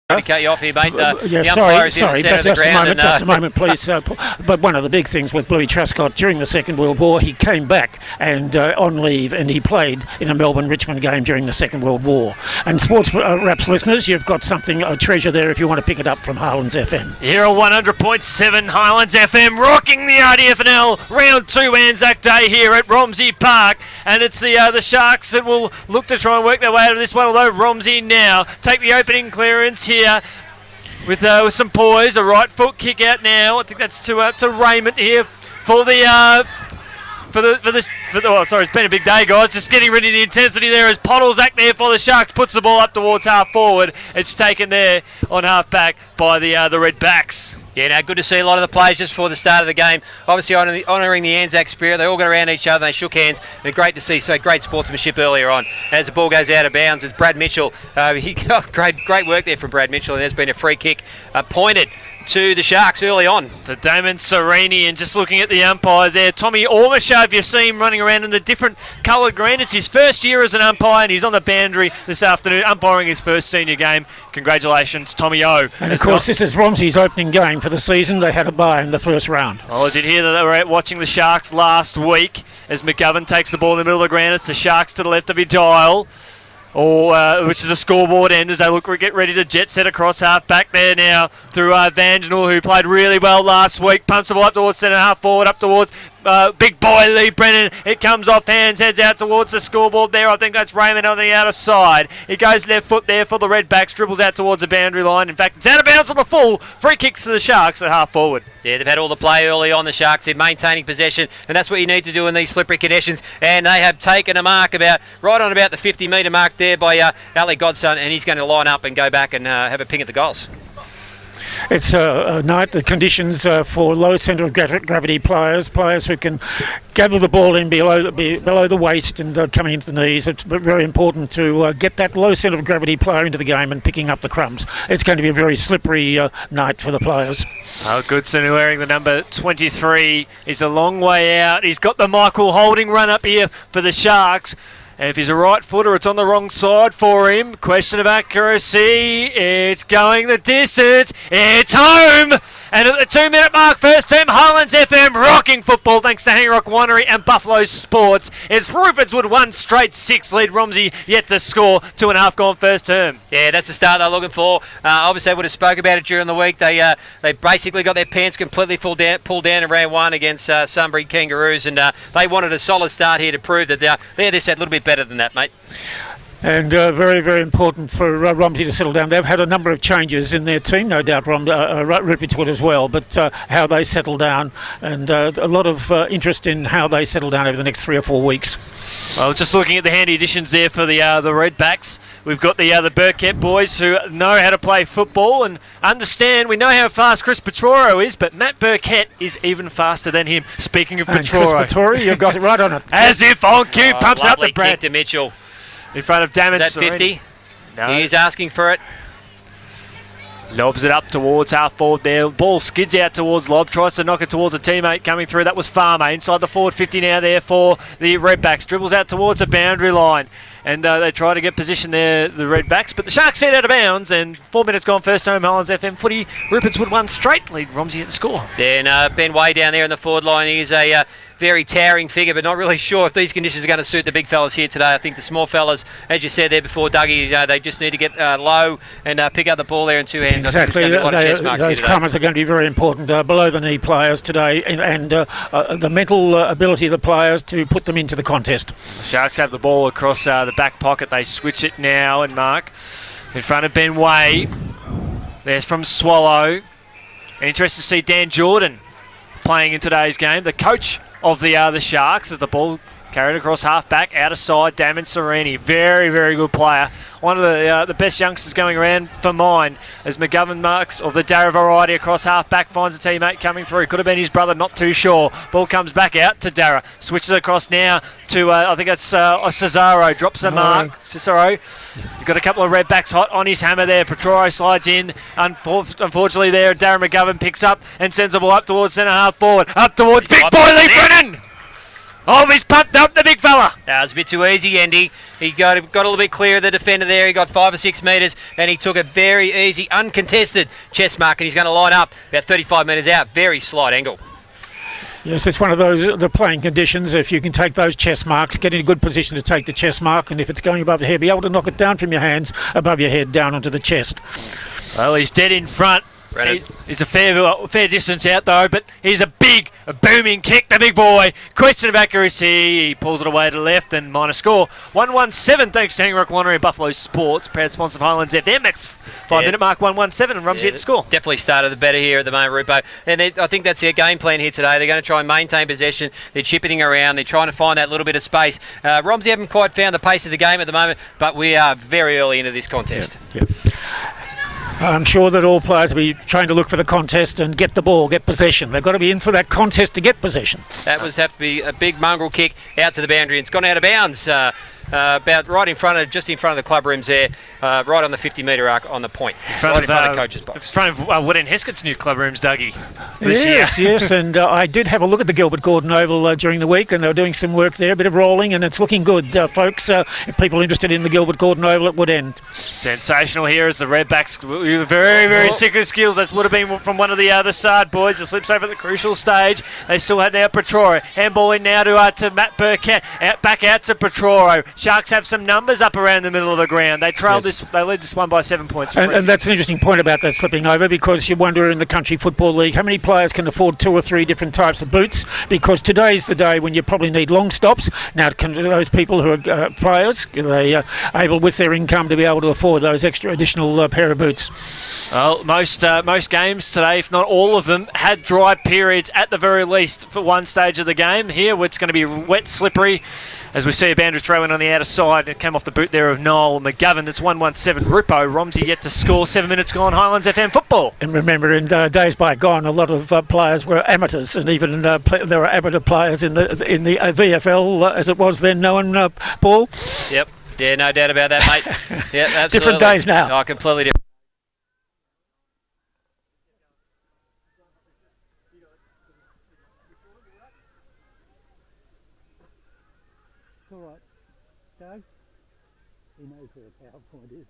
To cut you off here, mate. Sorry, just a moment, please. But one of the big things with Bluey Truscott during the Second World War, he came back and on leave, and he played in a Melbourne-Richmond game during the Second World War. And Sports Raps listeners, you've got something, a treasure there if you want to pick it up from Highlands FM. Here are 100.7 Highlands FM, rocking the RDFNL round 2 Anzac Day here at Romsey Park. And it's the Sharks that will look to try and work their way out of this one, although Romsey now take the opening clearance here with some poise. A right foot kick out now. I think that's to Raymond here for it's been a big day, guys. Just getting rid of the intensity there as Podolzak there for the Sharks puts the ball up towards half forward. It's taken there on half back by the Red Backs. Yeah, now good to see a lot of the players just before the start of the game. Obviously honouring the Anzac spirit. They all got around each other. They shook hands. And great to see great sportsmanship earlier on. As the ball goes out of bounds, it's Brad Mitchell. He got great work there from Brad Mitchell. And there's been a free kick pointed to the Sharks early on. To Damon Serini, and just looking at the umpires there, Tommy Ormashave, you see him running around in the different coloured green. It's his first year as an umpire, and he's on the boundary this afternoon, umpiring his first senior game. Congratulations, Tommy O. And of course, this is Romsey's opening game for the season. They had a bye in the first round. Well, I did hear that they were out watching the Sharks last week as McGovern takes the ball in the middle of the ground. It's the Sharks to the left of your dial. Which is a scoreboard end as they get ready to jet set across half back there now through Vangenal, who played really well last week. Pumps the ball up towards centre half forward, up towards big boy Lee Brennan. It comes off hands, heads out towards the scoreboard there. I think that's Raymond on the outer side. He goes left foot there for the Red Backs, dribbles out towards the boundary line. In fact, it's out of bounds on the full. Free kicks to the Sharks at half forward. Yeah, they've had all the play early on, the Sharks. They're maintaining possession, and that's what you need to do in these slippery conditions. And they have taken a mark right on about the 50-metre mark there by Ali Godson, and he's going to line up and go back and have a ping at the goals. It's a night, the conditions for low centre of gravity players who can gather the ball in below the waist and coming into the knees. It's very important to get that low centre of gravity player into the game and picking up the crumbs. It's going to be a very slippery night for the players. Oh, Goodson wearing the number 23 is a long way out. He's got the Michael Holding run up here for the Sharks. And if he's a right footer, it's on the wrong side for him. Question of accuracy. It's going the distance. It's home. And at the 2-minute mark, first team Highlands FM rocking football thanks to Hangrock Winery and Buffalo Sports. It's Rupertswood 1 straight 6 lead. Romsey yet to score. 2.5 gone first term. Yeah, that's the start they're looking for. Obviously, they would have spoke about it during the week. They basically got their pants completely pulled down in round 1 against Sunbury Kangaroos, and they wanted a solid start here to prove that they're just a little bit better than that, mate. And very, very important for Romsey to settle down. They've had a number of changes in their team, no doubt, Rupertswood as well, but how they settle down, and a lot of interest in how they settle down over the next 3 or 4 weeks. Well, just looking at the handy additions there for the Red Backs, we've got the Burkett boys who know how to play football and understand. We know how fast Chris Petroro is, but Matt Burkett is even faster than him. Speaking of Petroro. Chris Petroro, you've got it right on it. As if on cue, pumps up the Brad. Kick to Mitchell. In front of Damon. Is that 50? No. He is asking for it. Lobs it up towards half forward there. Ball skids out towards Lob. Tries to knock it towards a teammate coming through. That was Farmer. Inside the forward 50 now there for the Redbacks. Dribbles out towards the boundary line. And they try to get position there, the Redbacks. But the Sharks set out of bounds. And 4 minutes gone. First home Highlands FM footy. Rupertswood 1 straight lead. Romsey at the score. Then Ben Way down there in the forward line. He's a very towering figure, but not really sure if these conditions are going to suit the big fellas here today. I think the small fellas, as you said there before, Dougie, they just need to get low and pick up the ball there in two hands. Exactly. Those crummers are going to be very important. Below the knee players today, and the mental ability of the players to put them into the contest. The Sharks have the ball across the back pocket. They switch it now, and Mark in front of Ben Way. There's from Swallow. Interested to see Dan Jordan playing in today's game. The coach of the Sharks as the ball carried across half back, out of side, Damon Serini. Very, very good player. One of the best youngsters going around for mine as McGovern marks of the Darra variety across half back, finds a teammate coming through. Could have been his brother, not too sure. Ball comes back out to Darra. Switches across now to, I think that's Cesaro. Drops a mark. Cicero. You've got a couple of Redbacks hot on his hammer there. Petroro slides in. Unfortunately there, Darren McGovern picks up and sends the ball up towards centre half forward. Up towards big boy Lee Brennan. Oh, he's pumped up the big fella. That was a bit too easy, Andy. He got a little bit clear of the defender there. He got 5 or 6 metres, and he took a very easy, uncontested chest mark, and he's going to line up about 35 metres out. Very slight angle. Yes, it's one of those, the playing conditions. If you can take those chest marks, get in a good position to take the chest mark, and if it's going above the head, be able to knock it down from your hands above your head down onto the chest. Well, he's dead in front. He's a fair distance out though, but he's a booming kick, the big boy. Question of accuracy. He pulls it away to the left and minus score. 1-1-7 thanks to Hangrock Winery and Buffalo Sports. Proud sponsor of Highlands FM. Next 5-minute mark, 1-1-7, and Rumsey at the score. Definitely started the better here at the moment, Rupo. And I think that's their game plan here today. They're going to try and maintain possession. They're chipping around. They're trying to find that little bit of space. Rumsey haven't quite found the pace of the game at the moment, but we are very early into this contest. Yep. I'm sure that all players will be trying to look for the contest and get the ball, get possession. They've got to be in for that contest to get possession. That was have to be a big mongrel kick out to the boundary. It's gone out of bounds. About right in front of, just in front of the club rooms there, right on the 50-metre arc on the point, in front of the coach's box. In front of Wood and Heskett's new club rooms, Dougie. Yes, and I did have a look at the Gilbert Gordon Oval during the week, and they were doing some work there, a bit of rolling, and it's looking good, folks. If people are interested in the Gilbert Gordon Oval at Wood End. Sensational here as the Redbacks, very sick of skills. That would have been from one of the other side boys. It slips over at the crucial stage. They still had now Petroro. Handball in now to Matt Burkett. Back out to Petroro. Sharks have some numbers up around the middle of the ground. They trailed this. They led this one by 7 points. And that's an interesting point about that slipping over, because you wonder in the Country Football League how many players can afford 2 or 3 different types of boots, because today's the day when you probably need long stops. Now, those people who are players, are they able with their income to be able to afford those extra additional pair of boots? Well, most games today, if not all of them, had dry periods at the very least for one stage of the game. Here, it's going to be wet, slippery. As we see a boundary throw in on the outer side, it came off the boot there of Noel McGovern. It's 1-1-7. Rupo, Romsey yet to score. 7 minutes gone. Highlands FM football. And remember, in days bygone, a lot of players were amateurs, and even there were amateur players in the VFL as it was then known. Paul. Yep. Yeah, no doubt about that, mate. Yep, absolutely. Different days now. Oh, completely different. All right, Doug. He knows where the PowerPoint is.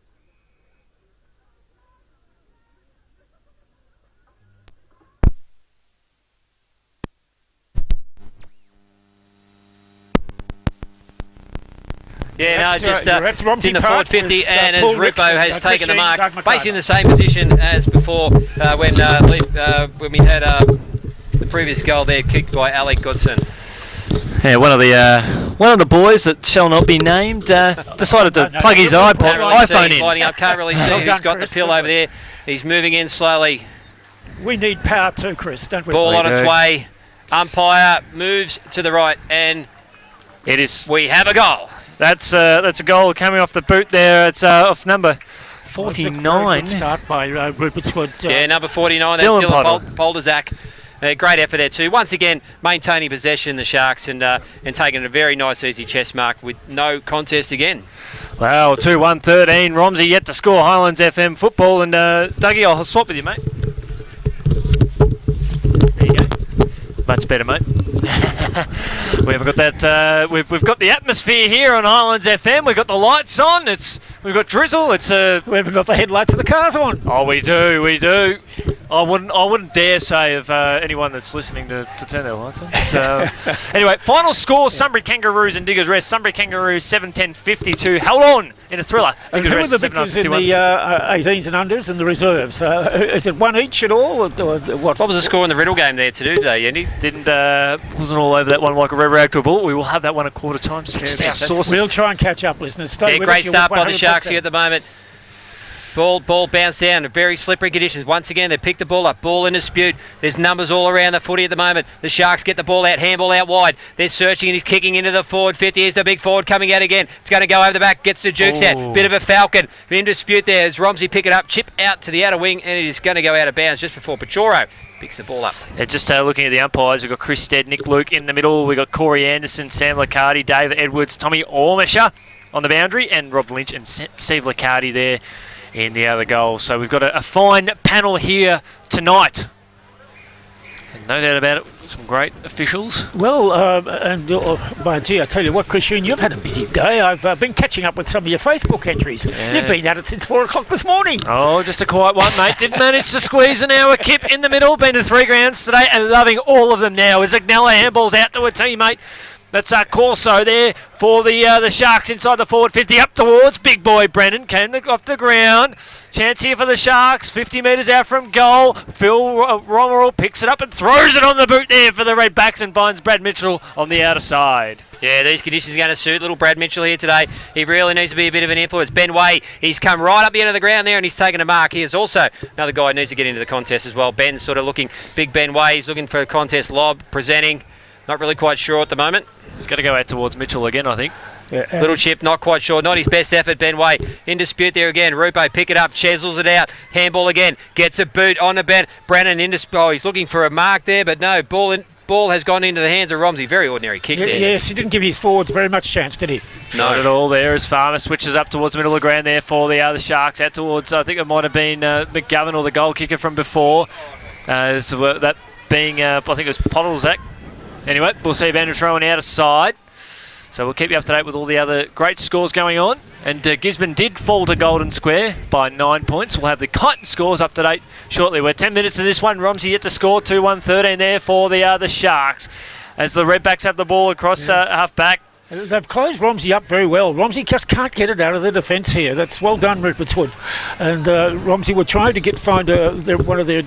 Yeah, no, just it's in the forward 50, and as Rupo has taken the mark, Doug McIver. basically in the same position as before when we had the previous goal there kicked by Alec Goodson. Yeah, one of the boys that shall not be named decided to plug his iPhone in. Lighting up, can't really see who's got the pill over there. He's moving in slowly. We need power too, Chris, don't we? Ball on its way. Umpire moves to the right, and it is. We have a goal. That's a goal coming off the boot there. It's off number 49. Good start by Rupertswood. Yeah, number 49. That's Dylan Polderzak. Great effort there too. Once again, maintaining possession, the Sharks, and taking a very nice, easy chest mark with no contest again. Wow, 2-1-13. Romsey yet to score. Highlands FM football, and Dougie, I'll swap with you, mate. There you go. Much better, mate. We haven't got that. We've got the atmosphere here on Highlands FM. We've got the lights on. We've got drizzle. We haven't got the headlights of the cars on. Oh, we do. I wouldn't dare say of anyone that's listening to turn their lights on. But, anyway, final score: Sunbury Kangaroos and Diggers Rest. Sunbury Kangaroos 7-10-52. Held on in a thriller. And who are the victors in the 18s and unders and the reserves? Is it one each at all? Or what? What was the score in the Riddle game there today, Andy? Wasn't all over that one like a reactor ball. We will have that one at quarter time. We'll try and catch up, listeners. Stay with great us. start by the Sharks here at the moment. Ball bounced down in very slippery conditions. Once again, they picked the ball up. Ball in dispute. There's numbers all around the footy at the moment. The Sharks get the ball out, handball out wide. They're searching and he's kicking into the forward 50. Here's the big forward coming out again. It's going to go over the back, gets the Jukes out. Bit of a falcon. In dispute there as Romsey pick it up, chip out to the outer wing, and it is going to go out of bounds just before Petroro picks the ball up. Yeah, just looking at the umpires, we've got Chris Stead, Nick Luke in the middle. We've got Corey Anderson, Sam Liccardi, David Edwards, Tommy Ormisher on the boundary, and Rob Lynch and Steve Liccardi there in the other goal. So we've got a fine panel here tonight. No doubt about it, some great officials. Well, I tell you what, Christian, you've had a busy day. I've been catching up with some of your Facebook entries. Yeah. You've been at it since 4 o'clock this morning. Oh, just a quiet one, mate. Did manage to squeeze an hour kip in the middle. Been to 3 grounds today and loving all of them now. As Agnella handballs out to a teammate. That's Corso there for the Sharks inside the forward 50. Up towards big boy Brennan. Came off the ground. Chance here for the Sharks. 50 metres out from goal. Phil Romerall picks it up and throws it on the boot there for the Redbacks and finds Brad Mitchell on the outer side. Yeah, these conditions are going to suit little Brad Mitchell here today. He really needs to be a bit of an influence. Ben Way, he's come right up the end of the ground there and he's taken a mark. He is also another guy who needs to get into the contest as well. Ben's sort of looking, big Ben Way, he's looking for a contest lob, presenting. Not really quite sure at the moment. He's got to go out towards Mitchell again, I think. Yeah, little chip, not quite sure. Not his best effort, Ben Way. In dispute there again. Rupo pick it up, chisels it out. Handball again. Gets a boot on the bench. Brennan in dispute. Oh, he's looking for a mark there, but no. Ball has gone into the hands of Romsey. Very ordinary kick there. Yes, he didn't give his forwards very much chance, did he? No. Not at all there as Farmer switches up towards the middle of the ground there for the other Sharks. Out towards, I think it might have been McGovern or the goal kicker from before. So that being, I think it was Podolzak. Anyway, we'll see Vander throwing out a side. So we'll keep you up to date with all the other great scores going on. And Gisborne did fall to Golden Square by 9 points. We'll have the Kyneton scores up to date shortly. We're 10 minutes in this one. Romsey yet to score 2-1-13 there for the Sharks. As the Redbacks have the ball across half back. They've closed Romsey up very well. Romsey just can't get it out of their defence here. That's well done, Rupertswood. And Romsey were trying to find one of their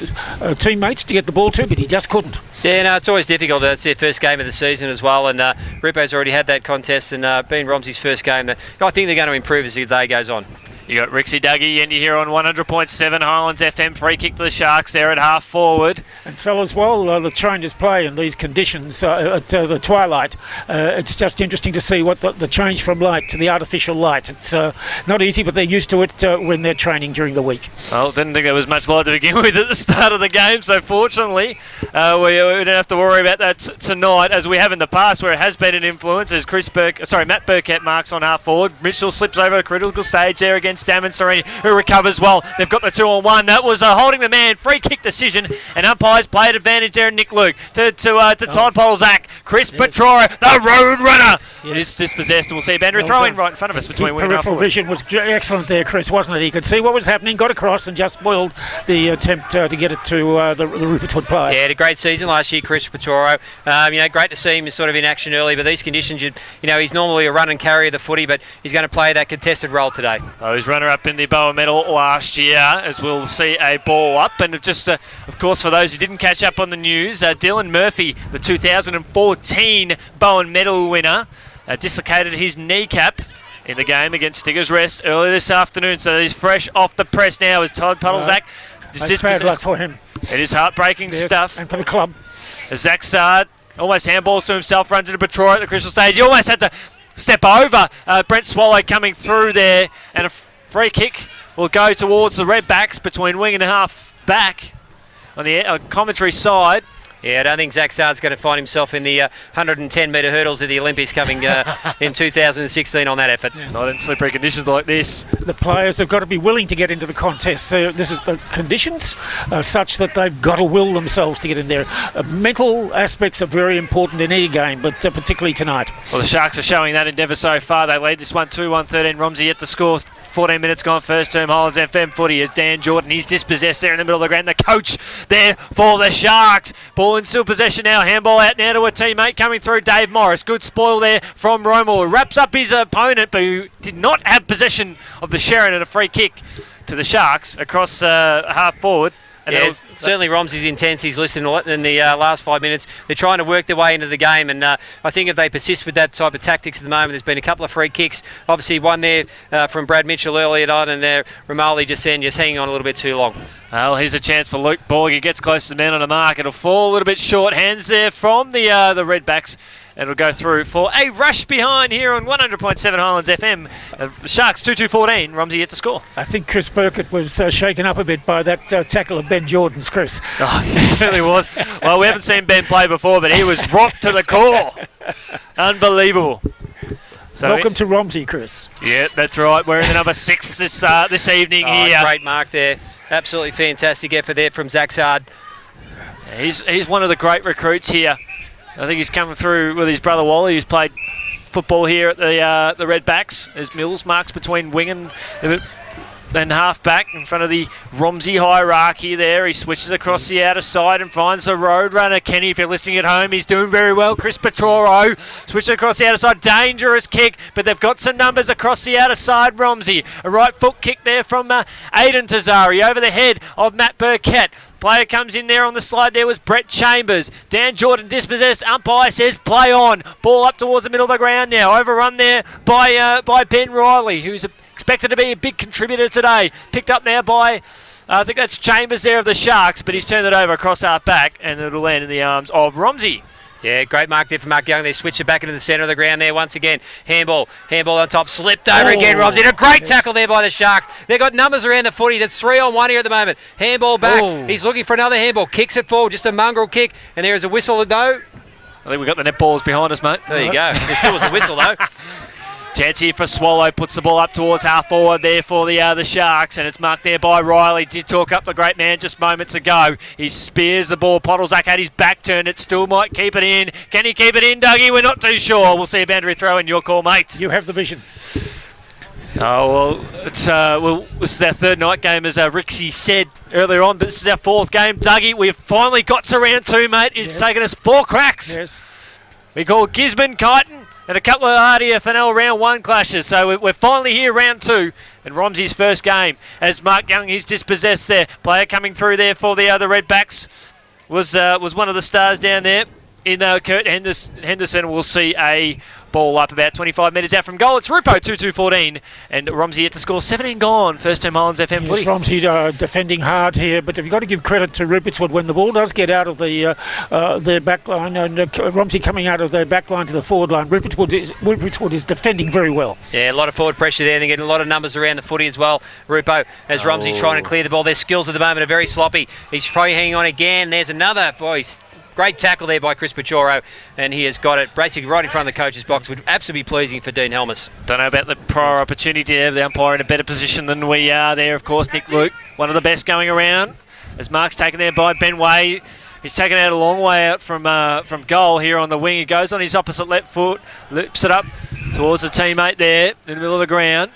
teammates to get the ball to, but he just couldn't. Yeah, no, it's always difficult. It's their first game of the season as well, and Rupo's already had that contest, and being Romsey's first game, I think they're going to improve as the day goes on. You got Rixie Dougie and you're here on 100.7 Highlands FM. Free kick to the Sharks there at half forward. And fellas, while the changes play in these conditions at the twilight, it's just interesting to see what the change from light to the artificial light. It's not easy, but they're used to it when they're training during the week. Well, didn't think there was much light to begin with at the start of the game, so fortunately we don't have to worry about that tonight, as we have in the past where it has been an influence. As Matt Burkett marks on half forward. Mitchell slips over a critical stage there against Damon Sereni, who recovers well. They've got the 2-on-1. That was holding the man. Free kick decision, and umpires played advantage there. Nick Luke to Todd Polzak. Chris Petrora, the road runner, is dispossessed. We'll see Bandra throwing right in front of us between wing and half peripheral vision was excellent there, Chris, wasn't it? He could see what was happening, got across, and just spoiled the attempt to get it to the Rupertswood player. Yeah, had a great season last year, Chris Petoro. Great to see him sort of in action early, but these conditions, he's normally a run and carry of the footy, but he's going to play that contested role today. Oh, he's runner-up in the Bowen medal last year, as we'll see a ball up. And just, of course, for those who didn't catch up on the news, Dylan Murphy, the 2014 Bowen medal winner, dislocated his kneecap in the game against Stiggers Rest earlier this afternoon. So he's fresh off the press now as Todd Puddlezak. That's bad luck for him. It is heartbreaking stuff. And for the club. As Zach Sard almost handballs to himself, runs into Petrora at the crystal stage. He almost had to step over Brent Swallow coming through there, and a free kick will go towards the Redbacks between wing and half back on the commentary side. Yeah, I don't think Zach Sard's going to find himself in the 110-metre hurdles of the Olympics coming in 2016 on that effort. Yeah. Not in slippery conditions like this. The players have got to be willing to get into the contest. This is the conditions such that they've got to will themselves to get in there. Mental aspects are very important in any game, but particularly tonight. Well, the Sharks are showing that endeavour so far. They lead this one 2-1-13. Romsey yet to score. 14 minutes gone, first term Highlands FM footy as Dan Jordan, he's dispossessed there in the middle of the ground. The coach there for the Sharks. Ball in still possession now. Handball out now to a teammate coming through, Dave Morris. Good spoil there from Romel, who wraps up his opponent, but who did not have possession of the Sharon, and a free kick to the Sharks across half forward. And yes, certainly Romsey's intense. He's listened a lot in the last 5 minutes. They're trying to work their way into the game, and I think if they persist with that type of tactics at the moment, there's been a couple of free kicks. Obviously, one there from Brad Mitchell earlier on, and there Romali just hanging on a little bit too long. Well, here's a chance for Luke Borg. He gets close to the man on the mark. It'll fall a little bit short. Hands there from the Redbacks. It'll go through for a rush behind here on 100.7 Highlands FM. Sharks 2-2-14. Romsey yet to score. I think Chris Burkett was shaken up a bit by that tackle of Ben Jordan's, Chris. Oh, he certainly was. Well, we haven't seen Ben play before, but he was rocked to the core. Unbelievable. So welcome to Romsey, Chris. Yeah, that's right. We're in the number 6 this evening here. Great mark there. Absolutely fantastic effort there from Zach Sard. He's one of the great recruits here. I think he's coming through with his brother Wally, who's played football here at the Redbacks as Mills marks between wing and half-back in front of the Romsey hierarchy there. He switches across the outer side and finds the road runner. Kenny, if you're listening at home, he's doing very well. Chris Petroro switches across the outer side. Dangerous kick, but they've got some numbers across the outer side, Romsey. A right foot kick there from Aidan Tazari over the head of Matt Burkett. Player comes in there on the slide. There was Brett Chambers. Dan Jordan dispossessed. Umpire says play on. Ball up towards the middle of the ground now. Overrun there by Ben Riley, who's expected to be a big contributor today. Picked up now by, I think that's Chambers there of the Sharks, but he's turned it over across our back, and it'll land in the arms of Romsey. Yeah, great mark there for Mark Young. They switch it back into the centre of the ground there once again. Handball on top, slipped over again. Romsey, a great tackle there by the Sharks. They've got numbers around the footy. There's 3-on-1 here at the moment. Handball back. Ooh. He's looking for another handball. Kicks it forward, just a mongrel kick, and there is a whistle. No. I think we've got the net balls behind us, mate. There you go. There still was a whistle though. Chance here for Swallow, puts the ball up towards half forward there for the Sharks, and it's marked there by Riley. Did talk up the great man just moments ago. He spears the ball. Podolzak had his back turned. It still might keep it in. Can he keep it in, Dougie? We're not too sure. We'll see a boundary throw in. Your call, mate. You have the vision. Oh, well, this is our third night game, as Rixie said earlier on, but this is our fourth game. Dougie, we've finally got to round 2, mate. It's taken us 4 cracks. Yes. We called Gisborne, Kyneton, and a couple of RDFNL round 1 clashes. So we're finally here, round 2, and Romsey's first game. As Mark Young is dispossessed there. Player coming through there for the Redbacks was one of the stars down there in Kurt Henderson. We'll see a ball up about 25 metres out from goal. It's Rupo 2-2-14, and Romsey yet to score. 17 gone. First time Highlands FM footy. Romsey defending hard here, but you've got to give credit to Rupertswood when the ball does get out of their back line, and Romsey coming out of their back line to the forward line. Rupertswood is defending very well. Yeah, a lot of forward pressure there. They're getting a lot of numbers around the footy as well. Rupo, as Romsey trying to clear the ball. Their skills at the moment are very sloppy. He's probably hanging on again. There's another voice. Great tackle there by Chris Pachoro, and he has got it basically right in front of the coach's box. Would absolutely be pleasing for Dean Helmus. Don't know about the prior opportunity to have the umpire in a better position than we are there. Of course, Nick Luke, one of the best going around. As Mark's taken there by Ben Way. He's taken out a long way out from goal here on the wing. He goes on his opposite left foot, loops it up towards a teammate there in the middle of the ground.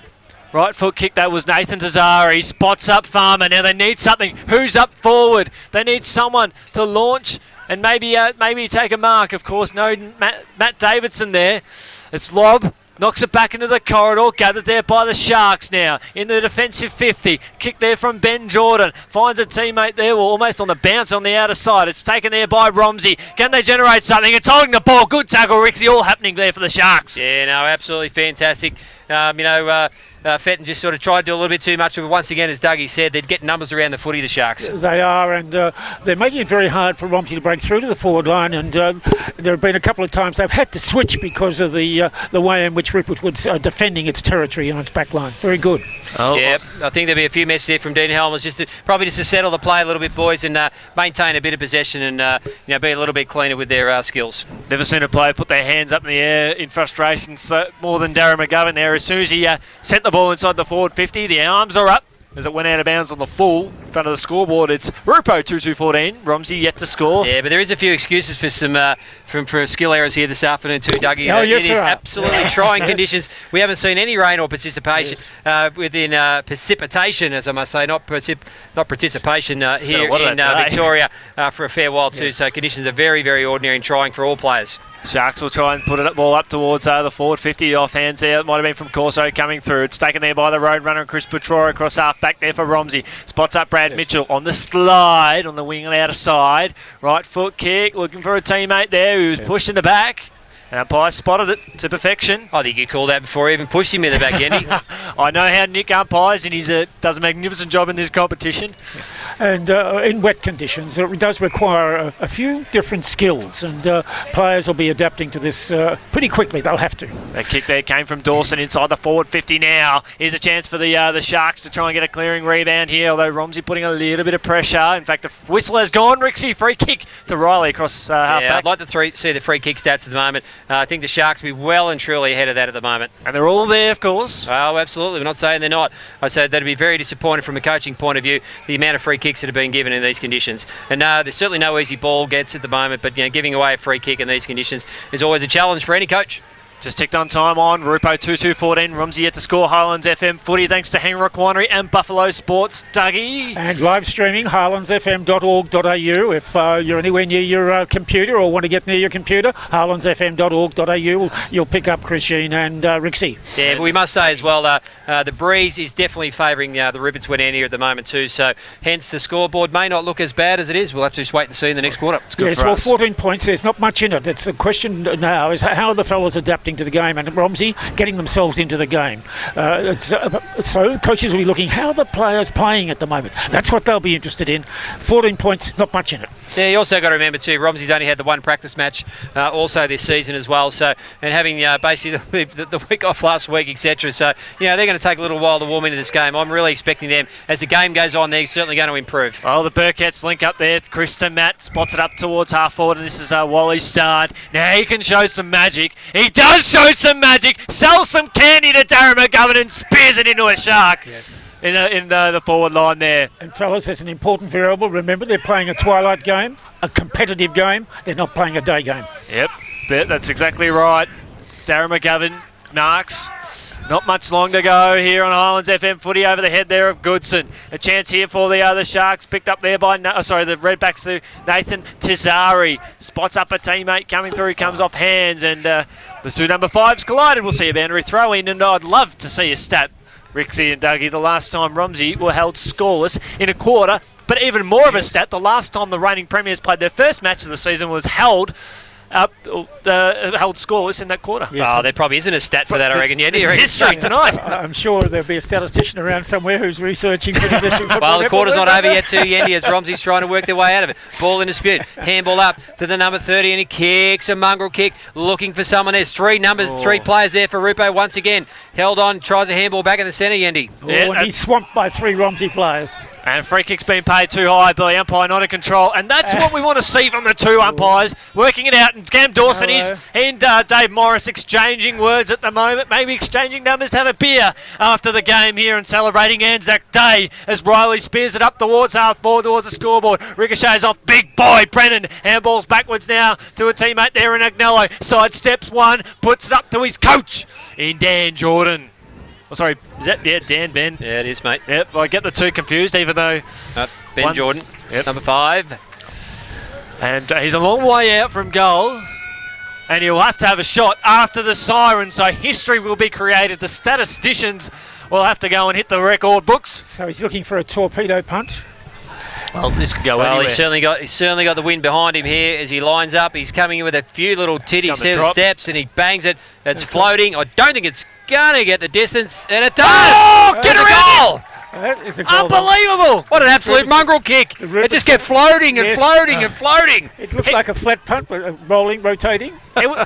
Right foot kick, that was Nathan Tazari. Spots up Farmer. Now they need something. Who's up forward? They need someone to launch and maybe take a mark. Of course, no Matt Davidson there. It's Lob. Knocks it back into the corridor. Gathered there by the Sharks now. In the defensive 50. Kick there from Ben Jordan. Finds a teammate there. Well, almost on the bounce on the outer side. It's taken there by Romsey. Can they generate something? It's holding the ball. Good tackle, Rixie. All happening there for the Sharks. Yeah, no, absolutely fantastic. Fenton just sort of tried to do a little bit too much, but once again, as Dougie said, they'd get numbers around the footy, the Sharks. They are, and they're making it very hard for Romsey to break through to the forward line, and there have been a couple of times they've had to switch because of the way in which Rupertswood's defending its territory on its back line. Very good. Oh. Yeah, I think there'll be a few messages there from Dean Helmers, just to settle the play a little bit, boys, and maintain a bit of possession and be a little bit cleaner with their skills. Never seen a player put their hands up in the air in frustration more than Darren McGovern there. As soon as he sent the ball inside the forward 50, the arms are up as it went out of bounds on the full in front of the scoreboard. It's Rupo 2-2-14. Romsey yet to score. Yeah, but there is a few excuses for some for skill errors here this afternoon too, Dougie. Oh, yes, it is absolutely trying conditions. We haven't seen any rain or participation within precipitation, as I must say, not participation here in Victoria for a fair while too. So conditions are very, very ordinary and trying for all players. Sharks will try and put it ball up towards the forward 50 off hands there. It might have been from Corso coming through. It's taken there by the road runner and Chris Petroro across half back there for Romsey. Spots up Brad Mitchell on the slide on the wing and outer side. Right foot kick, looking for a teammate there who's pushed in the back. And umpire spotted it to perfection. I think you called that before he even pushed him in the back, Andy. I know how Nick umpires, and he does a magnificent job in this competition. And in wet conditions, it does require a few different skills, and players will be adapting to this pretty quickly. They'll have to. That kick there came from Dawson inside the forward 50 now. Here's a chance for the Sharks to try and get a clearing rebound here, although Romsey putting a little bit of pressure. In fact, the whistle has gone. Rixie, free kick to Riley across half back. I'd like to see the free kick stats at the moment. I think the Sharks will be well and truly ahead of that at the moment. And they're all there, of course. Oh, absolutely. We're not saying they're not. I said that'd be very disappointed from a coaching point of view, the amount of free kicks kicks that have been given in these conditions. And no, there's certainly no easy ball gets at the moment, but giving away a free kick in these conditions is always a challenge for any coach. Just ticked on time on Rupo 2-2-14. Romsey yet to score. Highlands FM footy thanks to Hangrock Winery and Buffalo Sports. Dougie. And live streaming, highlandsfm.org.au. If you're anywhere near your computer or want to get near your computer, highlandsfm.org.au. You'll pick up Christine and Rixie. Yeah, but we must say as well, the breeze is definitely favouring the Rupertswood end here at the moment too. So hence the scoreboard may not look as bad as it is. We'll have to just wait and see in the next quarter. It's good yes, for well, us. 14 points. There's not much in it. It's the question now is how are the fellas adapting to the game, and Romsey getting themselves into the game. So coaches will be looking how are the players playing at the moment. That's what they'll be interested in. 14 points, not much in it. Yeah, you also got to remember too, Romsey's only had the one practice match also this season as well. So, and having basically the week off last week, etc. So, they're going to take a little while to warm into this game. I'm really expecting them, as the game goes on, they're certainly going to improve. Well, the Burkett's link up there. Krista Matt spots it up towards half forward, and this is Wally Stard. Now he can show some magic. He does show some magic. Sells some candy to Darren McGovern and spears it into a shark. Yes. In the forward line there. And fellas, there's an important variable. Remember, they're playing a twilight game, a competitive game. They're not playing a day game. Yep, that's exactly right. Darren McGovern marks. Not much long to go here on Highlands FM footy over the head there of Goodson. A chance here for the other the picked up there by, the Redbacks to Nathan Tizari. Spots up a teammate coming through, comes off hands, and the two number 5s collided. We'll see a boundary throw in, and I'd love to see a stat, Rixie and Dougie, the last time Romsey were held scoreless in a quarter. But even more of a stat, the last time the reigning premiers played their first match of the season was held scoreless in that quarter. Yes, there probably isn't a stat for that, I reckon. History tonight. I'm sure there'll be a statistician around somewhere who's researching the division football. Well, the quarter's not over yet too, Yendi, as Romsey's trying to work their way out of it. Ball in dispute. Handball up to the number 30, and he kicks a mongrel kick, looking for someone. There's three players there for Rupo once again. Held on, tries a handball back in the centre, Yendi. And he's swamped by 3 Romsey players. And free kick's been paid too high, but the umpire not in control. And that's what we want to see from the two umpires, working it out. And Cam Dawson and Dave Morris exchanging words at the moment, maybe exchanging numbers to have a beer after the game here and celebrating Anzac Day as Riley spears it up towards half forward, towards the scoreboard. Ricochets off big boy Brennan. Handballs backwards now to a teammate there in Agnello. Sidesteps one, puts it up to his coach in Dan Jordan. Oh, sorry, is that Ben? Yeah, it is, mate. Yep, I get the two confused, even though Ben Jordan, number 5. And he's a long way out from goal, and he'll have to have a shot after the siren, so history will be created. The statisticians will have to go and hit the record books. So he's looking for a torpedo punt. Well, this could go anywhere. He's certainly got the wind behind him here as he lines up. He's coming in with a few little steps, and he bangs it. It's floating. I don't think it's going to get the distance, and it does! Oh, get around goal! That is a goal. Unbelievable! What an absolute mongrel kick. It just kept floating and floating and floating. It looked like a flat punt, but rolling, rotating.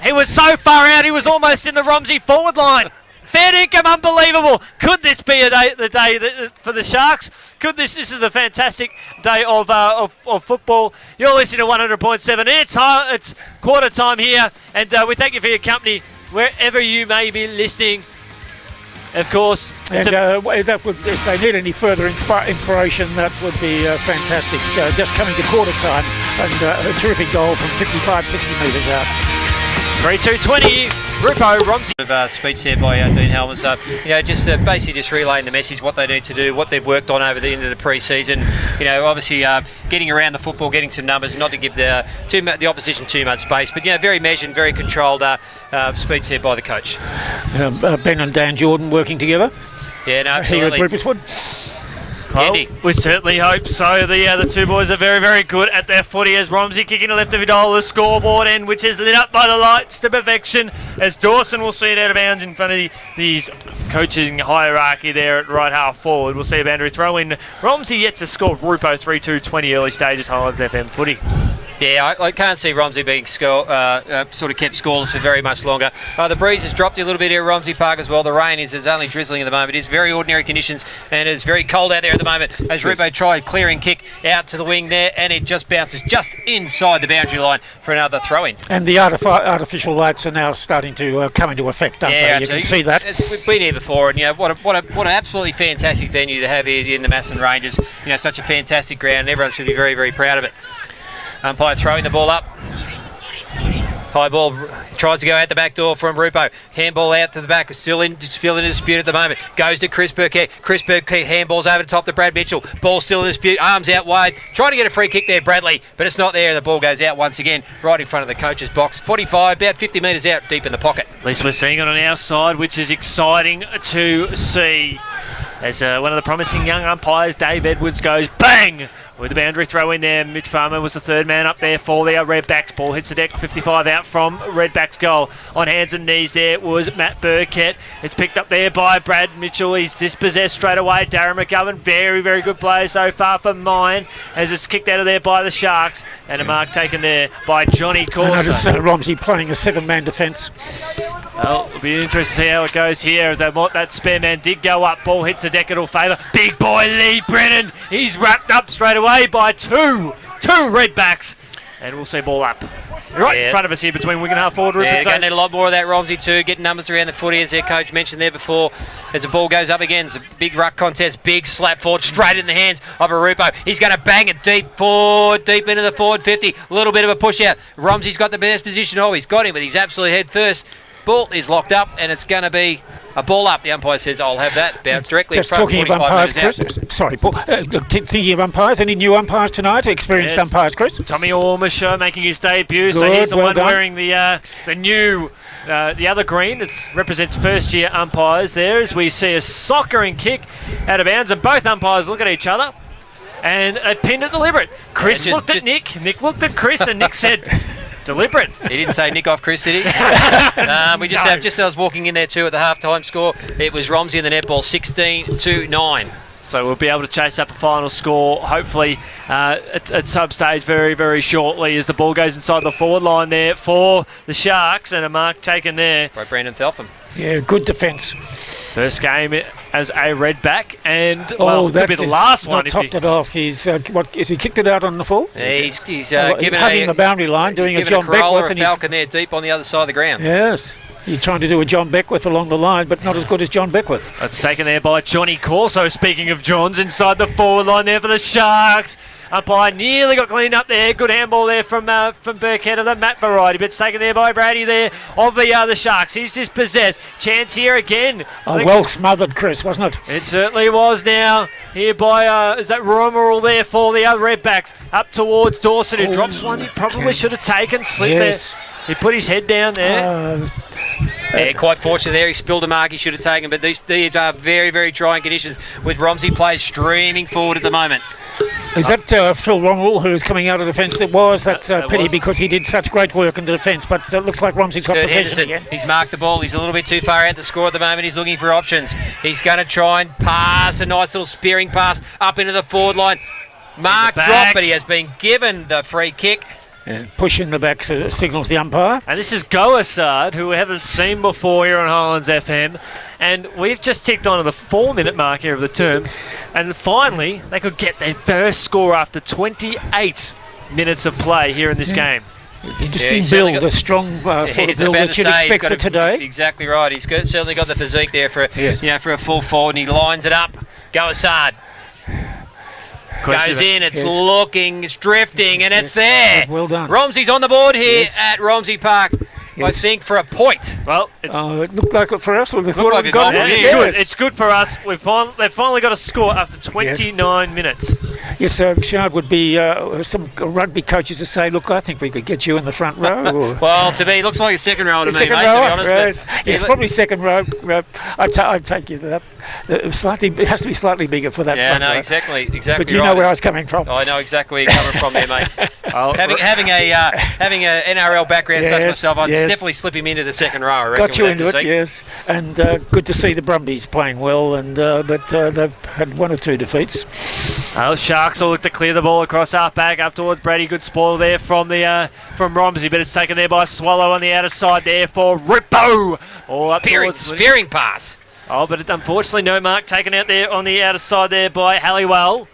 He was so far out, he was almost in the Romsey forward line. Fair income, unbelievable. Could this be the day for the Sharks? This is a fantastic day of football. You're listening to 100.7. It's quarter time here, and we thank you for your company wherever you may be listening. Of course. And if they need any further inspiration, that would be fantastic. Just coming to quarter time, and a terrific goal from 55, 60 metres out. 3-2-20. Rupo, Romsey. Speech there by Dean Helmer. So, basically just relaying the message, what they need to do, what they've worked on over the end of the pre-season. Obviously getting around the football, getting some numbers, not to give the opposition too much space. But, very measured, very controlled speech there by the coach. Ben and Dan Jordan working together. Yeah, no, absolutely. Here at Rupertswood. Well, we certainly hope so. The two boys are very, very good at their footy as Romsey kicking the left of the scoreboard end, which is lit up by the lights to perfection as Dawson will see it out of bounds in front of these coaching hierarchy there at right half forward. We'll see a boundary throw in. Romsey yet to score. Rupo 3-2-20 early stages, Highlands FM footy. Yeah, I can't see Romsey being sort of kept scoreless for very much longer. The breeze has dropped a little bit here at Romsey Park as well. The rain is only drizzling at the moment. It is very ordinary conditions and it is very cold out there at the moment as Rupo tried clearing kick out to the wing there, and it just bounces just inside the boundary line for another throw-in. And the artificial lights are now starting to come into effect, don't they? You can see that. We've been here before, and what an absolutely fantastic venue to have here in the Masson Ranges. Such a fantastic ground, and everyone should be very, very proud of it. Umpire throwing the ball up. High ball tries to go out the back door from Rupo. Handball out to the back. Still in dispute at the moment. Goes to Chris Burkett. Chris Burkett handballs over the top to Brad Mitchell. Ball still in dispute. Arms out wide. Trying to get a free kick there, Bradley, but it's not there. The ball goes out once again, right in front of the coach's box. 45, about 50 metres out, deep in the pocket. At least we're seeing it on our side, which is exciting to see. As one of the promising young umpires, Dave Edwards, goes bang with the boundary throw in there. Mitch Farmer was the third man up there for the Redbacks. Ball hits the deck, 55 out from Redbacks goal. On hands and knees there was Matt Burkett. It's picked up there by Brad Mitchell. He's dispossessed straight away. Darren McGovern, very, very good play so far for mine, as it's kicked out of there by the Sharks. And a mark taken there by Johnny Corso. I notice Romsey playing a seven-man defence. Well, it'll be interesting to see how it goes here. That spare man did go up. Ball hits the deck, it'll favour big boy Lee Brennan. He's wrapped up straight away by two Redbacks. And we'll see ball up. Right in front of us here between wing and half forward. Yeah, they're going to need a lot more of that, Romsey too. Getting numbers around the footy, as their coach mentioned there before. As the ball goes up again, it's a big ruck contest. Big slap forward, straight in the hands of Arupo. He's going to bang it deep forward, deep into the forward 50. A little bit of a push out. Romsey's got the best position. Oh, he's got him with his absolute head first. Ball is locked up, and it's going to be a ball up. The umpire says, I'll have that. Bounce directly Just in front talking of umpires, Chris. Sorry, Paul. Thinking of umpires, any new umpires tonight? Experienced umpires, Chris? Tommy Ormisher making his debut. So he's the one wearing the new... the other green, it represents first-year umpires there, as we see a soccering kick out of bounds, and both umpires look at each other, and a pinned it deliberate. Chris looked at Nick, Nick looked at Chris, and Nick said... deliberate. He didn't say Nick off Chris, did he? Just as I was walking in there too at the half-time score, it was Romsey in the netball, 16-9. So we'll be able to chase up a final score, hopefully at some stage very, very shortly, as the ball goes inside the forward line there for the Sharks, and a mark taken there by Brandon Thelpham. Yeah, good defence. First game as a Redback, and could be the last one. Topped it off. He's he kicked it out on the full? Yeah, he's given hugging the boundary line, doing a John Beckwith, and Falcon there deep on the other side of the ground. Yes. You're trying to do a John Beckwith along the line, but not as good as John Beckwith. That's taken there by Johnny Corso. Speaking of Johns, inside the forward line there for the Sharks. Umpire nearly got cleaned up there. Good handball there from Burkett of the Matt variety, but it's taken there by Brady there of the Sharks. He's dispossessed. Chance here again. Well smothered, Chris, wasn't it? It certainly was now. Here by, is that Romerall there for the other Redbacks. Up towards Dawson, who drops one he probably should have taken. Slipped there. He put his head down there. Yeah, quite fortunate there. He spilled a mark he should have taken, but these are very, very trying conditions with Romsey players streaming forward at the moment. Is that Phil Romerall who's coming out of defence? That's a pity because he did such great work in the defence, but it looks like Romsey's got possession again. He's marked the ball. He's a little bit too far out the score at the moment. He's looking for options. He's going to try and pass, a nice little spearing pass up into the forward line. Mark dropped, but he has been given the free kick. Yeah, push in the back signals the umpire. And this is Goassard, who we haven't seen before here on Highlands FM. And we've just ticked on to the 4-minute mark here of the term. And finally, they could get their first score after 28 minutes of play here in this game. Interesting build, a strong sort of build that you'd expect for today. Exactly right. He's certainly got the physique there for for a full forward, and he lines it up. Goassard. Goes in, it's looking, it's drifting, and it's there. Well done. Romsey's on the board here at Romsey Park, I think, for a point. Well, it looked like it for us. Looked like a goal. It's good. It's good for us. They've finally got a score after 29 minutes. Yes, Shard would be some rugby coaches to say, look, I think we could get you in the front row. Well, looks like a second row to me, mate, to be honest. Yes, probably second row. I'd take you to that. it has to be slightly bigger for that. Yeah, front no, row. exactly. But you right. know where I was coming from. I know exactly where you're coming from there, mate. having a NRL background such as myself, I'd definitely slip him into the second row. I reckon, Got you into it, yes. And good to see the Brumbies playing well, and but they've had 1 or 2 defeats. Sharks will look to clear the ball across half back up towards Brady. Good spoil there from Romsey, but it's taken there by Swallow on the outer side there for Rippo. Spearing pass. Oh, but unfortunately no mark taken out there on the outer side there by Halliwell.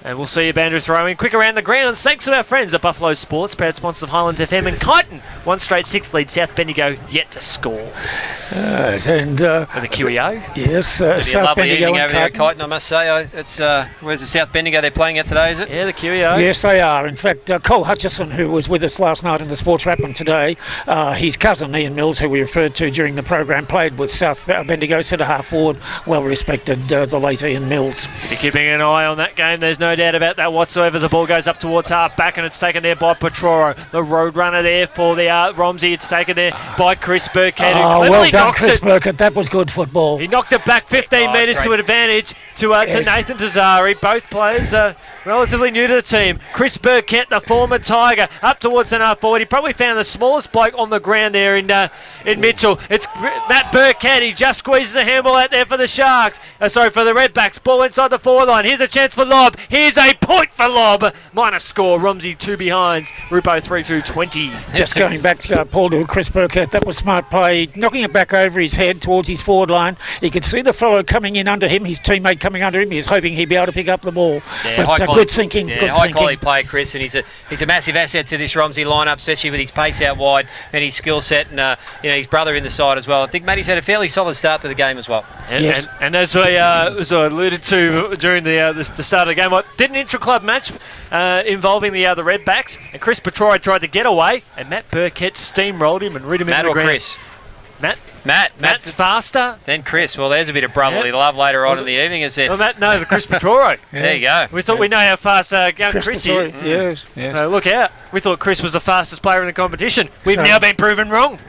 And we'll see a Bandra throwing quick around the grounds. Thanks to our friends at Buffalo Sports, proud sponsors of Highlands FM and Kyneton. 1 straight 6 lead. South Bendigo yet to score. And the QEO. Yes, South Bendigo over there at Kyneton, I must say. It's where's the South Bendigo they're playing at today, is it? Yeah, the QEO. Yes, they are. In fact, Cole Hutchison, who was with us last night in the Sports Wrap-Up today, his cousin Ian Mills, who we referred to during the program, played with South Bendigo, centre half forward, well respected, the late Ian Mills. You're keeping an eye on that game. There's no doubt about that whatsoever. The ball goes up towards half back and it's taken there by Petroro. The road runner there for the Romsey. It's taken there by Chris Burkhead. Oh, well done, Chris Burkhead. That was good football. He knocked it back 15 metres to advantage to Nathan Tazari. Both players relatively new to the team. Chris Burkett, the former Tiger, up towards the half forward. He probably found the smallest bloke on the ground there in Mitchell. It's Matt Burkett. He just squeezes a handball out there for the Sharks. For the Redbacks. Ball inside the forward line. Here's a chance for Lob. Here's a point for Lob. Minus score. Romsey 2 behinds. Rupo 3-2-20. Just going back, Paul, to Chris Burkett. That was smart play. Knocking it back over his head towards his forward line. He could see the fellow coming in under him. His teammate coming under him. He was hoping he'd be able to pick up the ball. Yeah, but good thinking. Yeah, good high thinking. quality play, Chris, and he's a massive asset to this Romsey lineup, especially with his pace out wide and his skill set, and his brother in the side as well. I think Matty's had a fairly solid start to the game as well. Yes. And as I alluded to during the start of the game, did an intra-club match involving the Redbacks, and Chris Petroi tried to get away, and Matt Burkett steamrolled him and rid him into the ground. Chris? Matt's faster. Then Chris. Well, there's a bit of brotherly love later on in the evening, is there? Well, the Chris Petroi. There you go. We thought we know how fast Chris is. Yes. Look out. We thought Chris was the fastest player in the competition. We've now been proven wrong.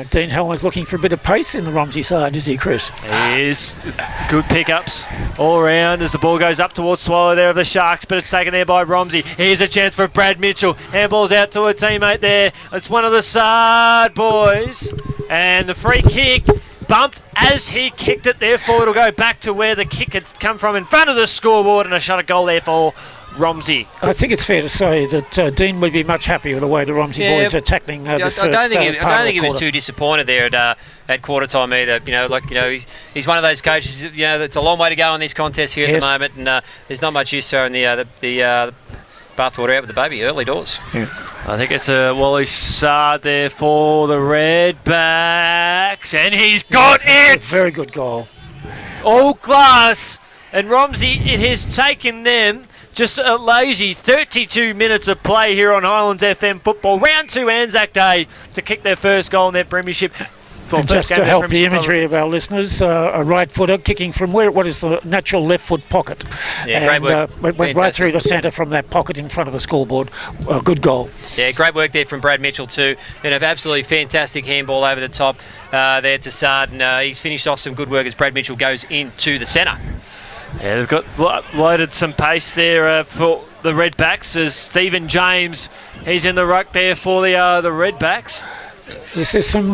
Dean Hellman's looking for a bit of pace in the Romsey side, is he, Chris? He is. Good pickups all around as the ball goes up towards Swallow there of the Sharks, but it's taken there by Romsey. Here's a chance for Brad Mitchell. Handball's out to a teammate there. It's one of the Sard boys. And the free kick bumped as he kicked it. Therefore, it'll go back to where the kick had come from in front of the scoreboard, and a shot at goal there for Romsey. I think it's fair to say that Dean would be much happier with the way the Romsey boys are tackling this first I don't think he was quarter. too disappointed there at quarter time either. He's one of those coaches. That's a long way to go in this contest here at the moment, and there's not much use throwing the bathwater out with the baby early doors. Yeah. I think it's a Wally Sard there for the Redbacks, and he's got it. Very good goal. All class, and Romsey. It has taken them just a lazy 32 minutes of play here on Highlands FM football. Round 2 Anzac Day to kick their first goal in their premiership. And just to help the imagery of our listeners, a right footer kicking from what is the natural left foot pocket. Yeah, great work. Went right through the centre from that pocket in front of the scoreboard. Good goal. Yeah, great work there from Brad Mitchell too. And an absolutely fantastic handball over the top there to Sard. And he's finished off some good work as Brad Mitchell goes into the centre. Yeah, they've got loaded some pace there for the Redbacks as Stephen James, he's in the ruck there for the Redbacks. This is some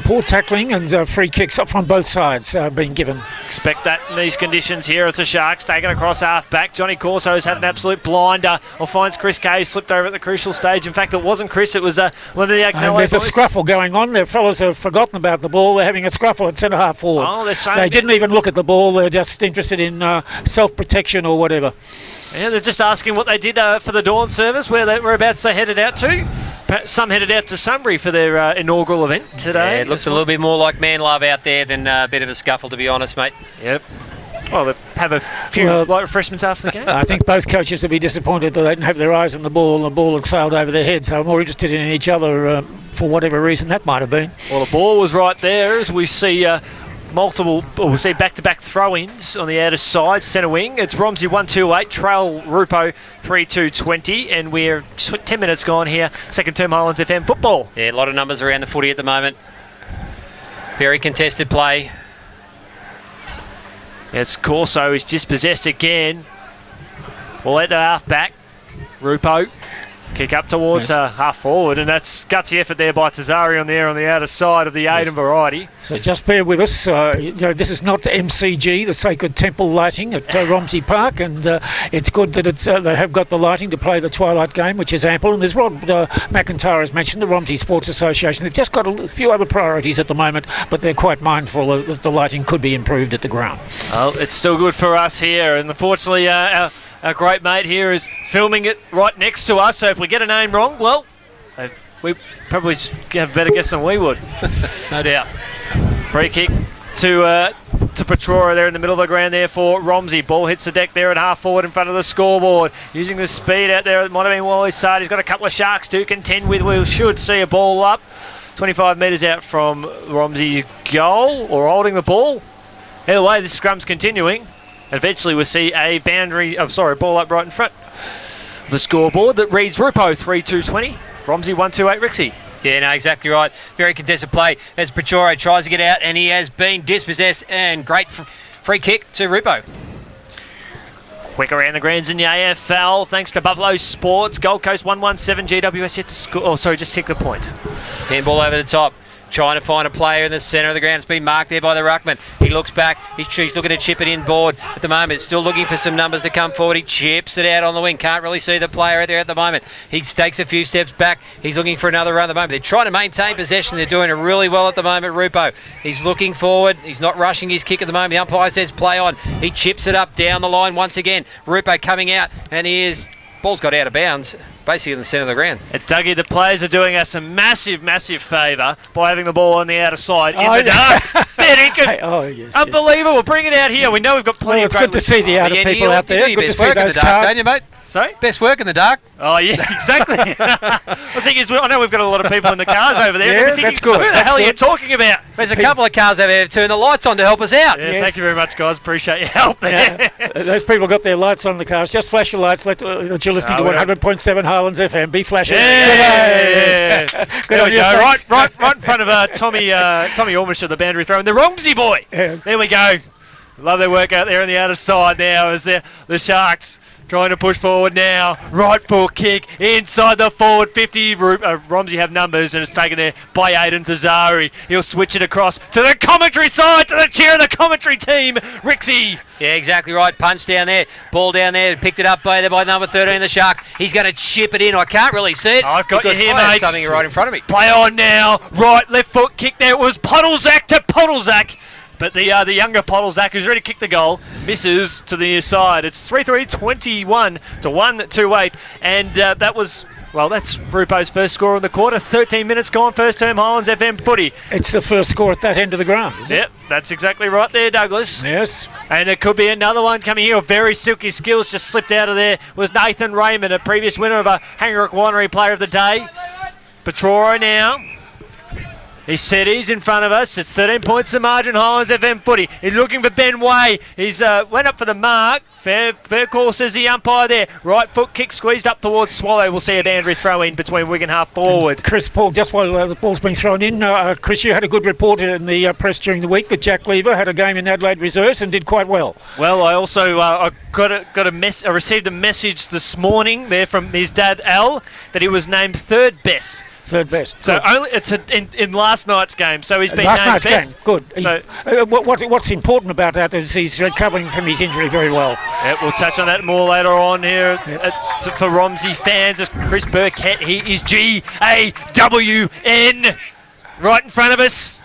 poor tackling and free kicks up from both sides being given. Expect that in these conditions here as the Sharks taken across half back. Johnny Corso's had an absolute blinder, or finds Chris Kay slipped over at the crucial stage. In fact, it wasn't Chris, it was one of the Agnello There's boys. a scruffle going on. The fellas have forgotten about the ball. They're having a scruffle at centre half forward. Oh, they didn't even look at the ball. They're just interested in self-protection or whatever. Yeah, they're just asking what they did for the dawn service, whereabouts they headed out to. Some headed out to Sunbury for their inaugural event today. Yeah, it looks a little bit more like man love out there than a bit of a scuffle, to be honest, mate. Yep. Well, they have a few light refreshments after the game. I think both coaches would be disappointed that they didn't have their eyes on the ball and the ball had sailed over their heads. They were more interested in each other for whatever reason that might have been. Well, the ball was right there as we see we'll see back-to-back throw-ins on the outer side, centre wing. It's Romsey 1-2-8, trail Rupo 3-2-20, and we're 10 minutes gone here. Second term Highlands FM football. Yeah, a lot of numbers around the footy at the moment. Very contested play. It's Corso is dispossessed again. We'll let the half back. Rupo. Kick up towards half forward, and that's gutsy effort there by Tazari on the outer side of the Aiden variety. So just bear with us. This is not MCG, the Sacred Temple lighting at Romsey Park, and it's good that they have got the lighting to play the twilight game, which is ample. And as Rod McIntyre has mentioned, the Romsey Sports Association, they've just got a few other priorities at the moment, but they're quite mindful that the lighting could be improved at the ground. Well, it's still good for us here, and unfortunately our great mate here is filming it right next to us, so if we get a name wrong, well, we probably have a better guess than we would. No doubt. Free kick to Petrora there in the middle of the ground there for Romsey. Ball hits the deck there at half forward in front of the scoreboard. Using the speed out there, it might have been Wally's side. He's got a couple of Sharks to contend with. We should see a ball up 25 metres out from Romsey's goal, or holding the ball. Either way, this scrum's continuing. Eventually we'll see a ball up right in front of the scoreboard that reads Rupo 3-2-20, Romsey 1-2-8 Rixie. Yeah, no, exactly right. Very contested play as Pachoro tries to get out, and he has been dispossessed, and great free kick to Rupo. Quick around the greens in the AFL, thanks to Buffalo Sports. Gold Coast 117, GWS yet to score. Oh, sorry, just kick the point. Handball over the top. Trying to find a player in the centre of the ground. It's been marked there by the ruckman. He looks back. He's looking to chip it in board at the moment. Still looking for some numbers to come forward. He chips it out on the wing. Can't really see the player out there at the moment. He takes a few steps back. He's looking for another run at the moment. They're trying to maintain possession. They're doing it really well at the moment, Rupo. He's looking forward. He's not rushing his kick at the moment. The umpire says play on. He chips it up down the line once again. Rupo coming out, and ball's got out of bounds, basically in the centre of the ground. And Dougie, the players are doing us a massive, massive favour by having the ball on the outer side in the dark. Yes, unbelievable. Yes. Bring it out here. We know we've got plenty of it's good to see the outer people out there. Good to see those cars. Don't you, mate? Sorry? Best work in the dark. Oh, yeah, exactly. The thing is, I know we've got a lot of people in the cars over there. Yeah, that's good. Who the hell are you talking about? There's a couple of cars over there who turned the lights on to help us out. Yeah, Thank you very much, guys. Appreciate your help there. Those people got their lights on the cars. Just flash your lights. Let you're listening to 100.7 Highlands FM. Be flashing. Yeah. There we go. Right in front of Tommy Ormish of the boundary throw, and the Romsey boy. Yeah. There we go. Love their work out there on the outer side now as the Sharks trying to push forward now. Right foot kick inside the forward 50. Romsey have numbers, and it's taken there by Aiden Tazari. He'll switch it across to the commentary side, to the chair of the commentary team, Rixie. Yeah, exactly right. Punch down there. Ball down there. Picked it up by number 13, the Sharks. He's going to chip it in. I can't really see it. I've got you here, mate. Something right in front of me. Play on now. Right, left foot kick there. It was Podolzak to Podolzak. But the younger Podolzak, who's ready to kick the goal, misses to the near side. It's 3-3, 21 to 1-2-8. And that's Rupo's first score of the quarter. 13 minutes gone, first term Highlands FM footy. It's the first score at that end of the ground, isn't it? Yep, that's exactly right there, Douglas. Yes. And it could be another one coming here. Very silky skills just slipped out of there. Was Nathan Raymond, a previous winner of a Hangarook Winery Player of the Day. Petrora now. He's set, he's in front of us. It's 13 points to margin, Highlands FM footy. He's looking for Ben Way. He's went up for the mark. Fair call, says the umpire there. Right foot kick squeezed up towards Swallow. We'll see a boundary throw in between Wigan half forward. And Chris Paul, just while the ball's been thrown in, Chris, you had a good report in the press during the week that Jack Lever had a game in Adelaide Reserves and did quite well. Well, I also received a message this morning there from his dad Al that he was named third best. Third best. So only it's in last night's game. So he's been last named night's best. game. Good. So what's important about that is he's recovering from his injury very well. Yeah, we'll touch on that more later on here for Romsey fans. As Chris Burkett, he is GAWN right in front of us.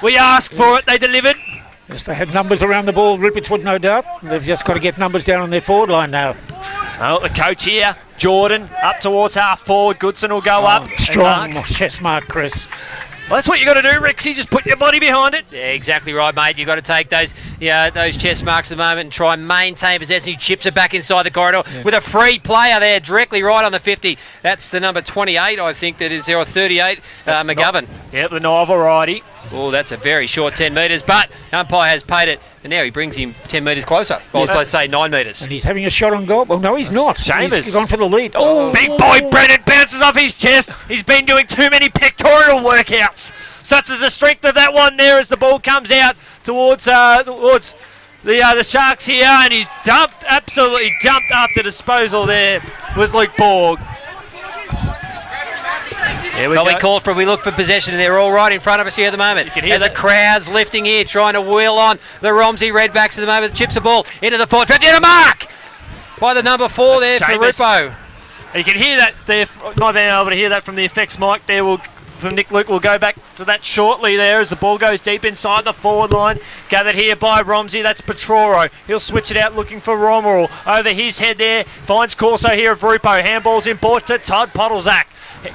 We asked for it, they delivered. Yes, they had numbers around the ball, Rupertswood, no doubt. They've just got to get numbers down on their forward line now. Well, the coach here, Jordan, up towards half forward. Goodson will go up. Strong chest mark, Chris. Well, that's what you got to do, Rixie. Just put your body behind it. Yeah, exactly right, mate. You've got to take those chest marks at the moment and try and maintain possession. He chips it back inside the corridor with a free player there, directly right on the 50. That's the number 28, I think, that is there, or 38, McGovern. The Nile variety. Oh, that's a very short 10 metres, but umpire has paid it, and now he brings him 10 metres closer. Well, let's say 9 metres. And he's having a shot on goal. Well, no, he's not. Chambers. He's gone for the lead. Oh, big boy Brennan bounces off his chest. He's been doing too many pectoral workouts. Such as the strength of that one there as the ball comes out towards the Sharks here, and he's absolutely dumped after disposal there was Luke Borg. We look for possession, and they're all right in front of us here at the moment. You can hear as the crowd's lifting here, trying to wheel on the Romsey Redbacks at the moment. Chips the ball into the forward 50 and a mark by the number 4 there for Rupo. You can hear that there. Not being able to hear that from the effects mic there. From Nick Luke, we'll go back to that shortly there as the ball goes deep inside the forward line. Gathered here by Romsey, that's Petroro. He'll switch it out looking for Romerall. Over his head there, finds Corso here of Rupo. Handball's in ball to Todd Podolzak.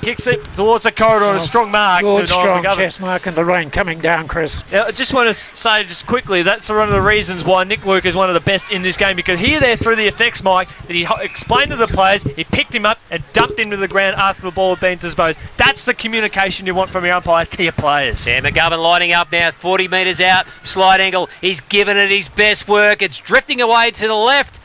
Kicks it towards the corridor on a strong mark. Good strong chest mark and the rain coming down, Chris. I just want to say just quickly, that's one of the reasons why Nick Luke is one of the best in this game, because here there through the effects mic that he explained to the players, he picked him up and dumped him to the ground after the ball had been disposed. That's the communication you want from your umpires to your players. Yeah, McGovern lining up now, 40 metres out, slide angle. He's given it his best work. It's drifting away to the left.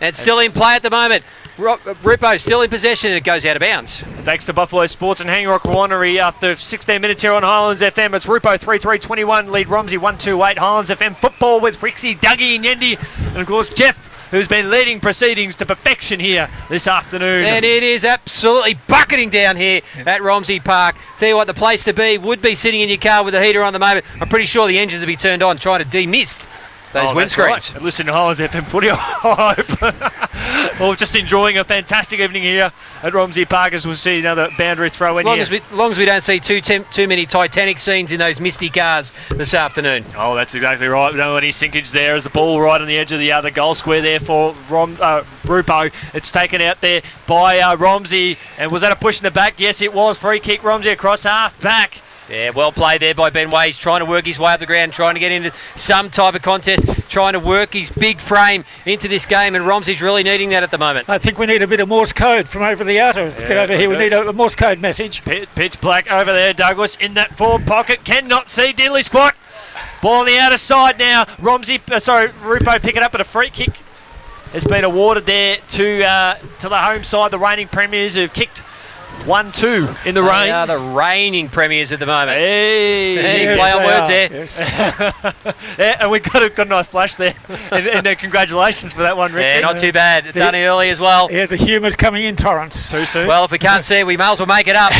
And it's still in play at the moment. Rupo still in possession, and it goes out of bounds. Thanks to Buffalo Sports and Hanging Rock Winery. After 16 minutes here on Highlands FM, it's Rupo 3-3-21, lead Romsey 1-2-8. Highlands FM football with Rixie, Dougie, Nyendi, and of course Jeff, who's been leading proceedings to perfection here this afternoon. And it is absolutely bucketing down here at Romsey Park. Tell you what, the place to be would be sitting in your car with the heater on the moment. I'm pretty sure the engines will be turned on trying to demist those windscreens. Right. Listen to Highlands FM footy, I hope. Well, just enjoying a fantastic evening here at Romsey Park as we'll see another boundary throw in here. As long as we don't see too many Titanic scenes in those misty cars this afternoon. Oh, that's exactly right. No any sinkage there as the ball right on the edge of the other goal square there for Rupo. It's taken out there by Romsey. And was that a push in the back? Yes, it was. Free kick, Romsey across half back. Yeah, well played there by Ben Way. He's trying to work his way up the ground, trying to get into some type of contest, trying to work his big frame into this game, and Romsey's really needing that at the moment. I think we need a bit of Morse code from over the outer. Get over here. We need a Morse code message. Pitch black over there. Douglas in that forward pocket. Cannot see Diddley Squat. Ball on the outer side now. Rupo pick it up at a free kick. Has been awarded there to the home side, the reigning premiers who've kicked 1-2 in the rain. They are the reigning premiers at the moment. Hey, yes, play on words there. Yes. Yeah, and we got a nice flash there. and congratulations for that one, Richie. Yeah, not too bad. It's only early as well. Yeah, the humour's coming in torrents. Too soon. Well, if we can't see it, we may as well make it up.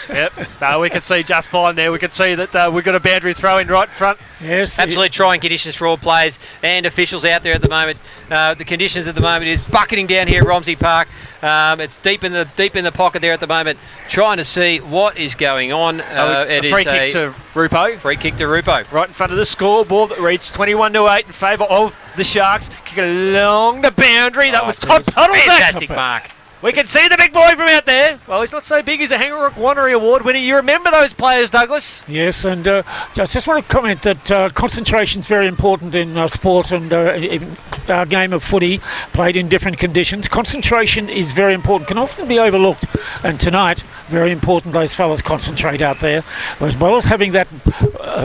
Yep. No, we can see just fine there. We can see that we've got a boundary throw in right front. Yes. Absolute trying conditions for all players and officials out there at the moment. The conditions at the moment is bucketing down here at Romsey Park. It's deep in the pocket there at the moment, trying to see what is going on. Free kick to Rupo. Free kick to Rupo. Right in front of the scoreboard that reads 21-8 in favour of the Sharks. Kick it along the boundary. That was Todd Puddleback. Fantastic mark. We can see the big boy from out there. Well, he's not so big. He's a Hanging Rock Winery Award winner. You remember those players, Douglas? Yes, and I just want to comment that concentration is very important in sport and in our game of footy, played in different conditions. Concentration is very important, can often be overlooked. And tonight, very important those fellas concentrate out there. As well as having that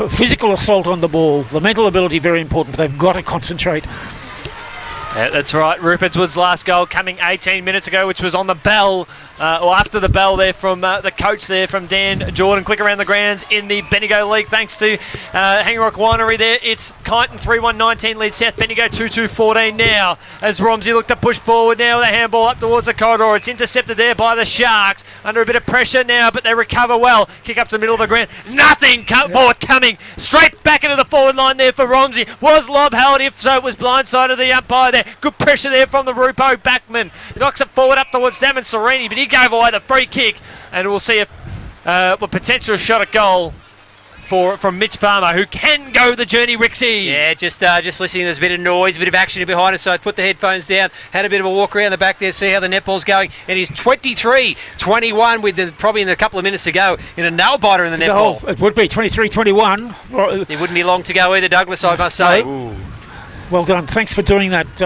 physical assault on the ball, the mental ability very important. They've got to concentrate. Yeah, that's right. Rupertswood's last goal coming 18 minutes ago, which was on the bell, or after the bell there from the coach there from Dan Jordan. Quick around the grounds in the Bendigo League, thanks to Hanging Rock Winery there. It's Kyneton 3-1-19 lead South Bendigo 2-2-14 now. As Romsey look to push forward now with a handball up towards the corridor. It's intercepted there by the Sharks. Under a bit of pressure now, but they recover well. Kick up to the middle of the ground. Nothing forthcoming. Straight back into the forward line there for Romsey. Was lob held? If so, it was blindsided the umpire there. Good pressure there from the Rupo backman. He knocks it forward up towards Damon Serini, but he gave away the free kick, and we'll see a potential shot at goal from Mitch Farmer, who can go the journey, Rixie. Yeah, just listening. There's a bit of noise, a bit of action behind us, so I put the headphones down, had a bit of a walk around the back there, see how the netball's going, and he's 23-21 with probably in a couple of minutes to go in a nail-biter in the netball. It would be 23-21. It wouldn't be long to go either, Douglas, I must say. Ooh. Well done. Thanks for doing that.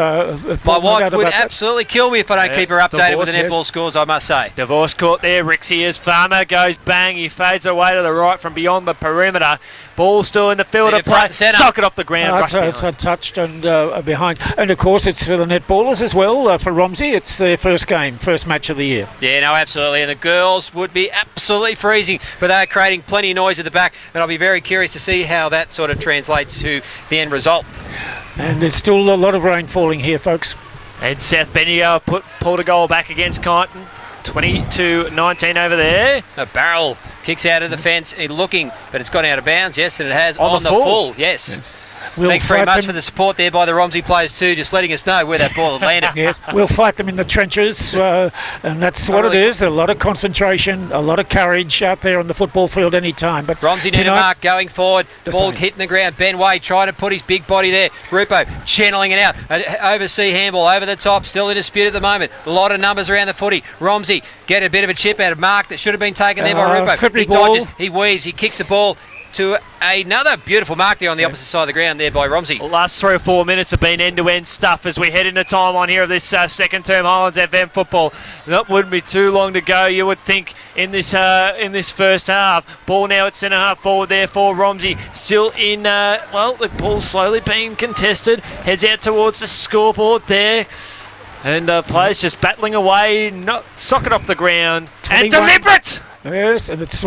My wife would absolutely kill me if I don't keep her updated with the netball scores, I must say. Divorce court there, Rixie, as Farmer goes bang. He fades away to the right from beyond the perimeter. Ball still in the field of play. Sock it off the ground. It's untouched and behind. And, of course, it's for the netballers as well. For Romsey, it's their first game, first match of the year. Yeah, no, absolutely. And the girls would be absolutely freezing, but they're creating plenty of noise at the back. And I'll be very curious to see how that sort of translates to the end result. And there's still a lot of rain falling here, folks. And South Bendigo pulled a goal back against Kyneton. 20-19 over there. A barrel kicks out of the fence, looking, but it's gone out of bounds. Yes, and it has On the full. Yes. We'll Thanks very much for the support there by the Romsey players too, just letting us know where that ball had landed. Yes, we'll fight them in the trenches, and that's what it is. A lot of concentration, a lot of courage out there on the football field any time. But Romsey tonight, Nunnemark going forward, ball same. hitting the ground. Ben Way trying to put his big body there. Rupo channeling it out. Oversea handball over the top, still in dispute at the moment. A lot of numbers around the footy. Romsey get a bit of a chip out of Mark that should have been taken there by Rupo. Slippery He ball. dodges, he weaves, he kicks the ball to another beautiful mark there on the opposite side of the ground there by Romsey. The last 3 or 4 minutes have been end-to-end stuff as we head into time on here of this second term Highlands FM football. That wouldn't be too long to go, you would think, in this first half. Ball now at centre half forward there for Romsey. Still in, the ball slowly being contested. Heads out towards the scoreboard there. And players just battling away, socket off the ground. 21. And deliberate! Yes, and it's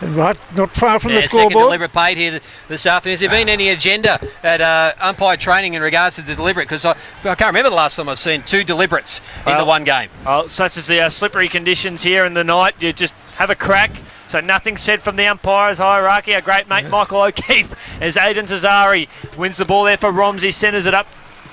right, not far from the Second scoreboard. deliberate paid here this afternoon. Has there been any agenda at umpire training in regards to the deliberate? Because I can't remember the last time I've seen 2 deliberates in the one game. Such as the slippery conditions here in the night, you just have a crack. So nothing said from the umpire's hierarchy. Our great mate Michael O'Keefe as Aidan Tazari wins the ball there for Romsey, centres it up.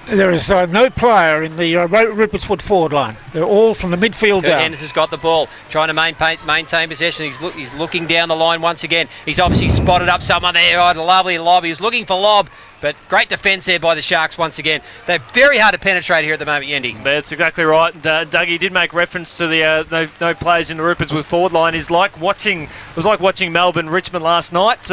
There is no player in the Rupertswood forward line. They're all from the midfield Kurt down. Henderson's got the ball, trying to maintain possession. He's looking down the line once again. He's obviously spotted up someone there. Oh, a lovely lob. He was looking for lob, but great defence there by the Sharks once again. They're very hard to penetrate here at the moment, Yendi. That's exactly right. And, Dougie did make reference to the no players in the Rupertswood forward line. It was like watching Melbourne Richmond last night.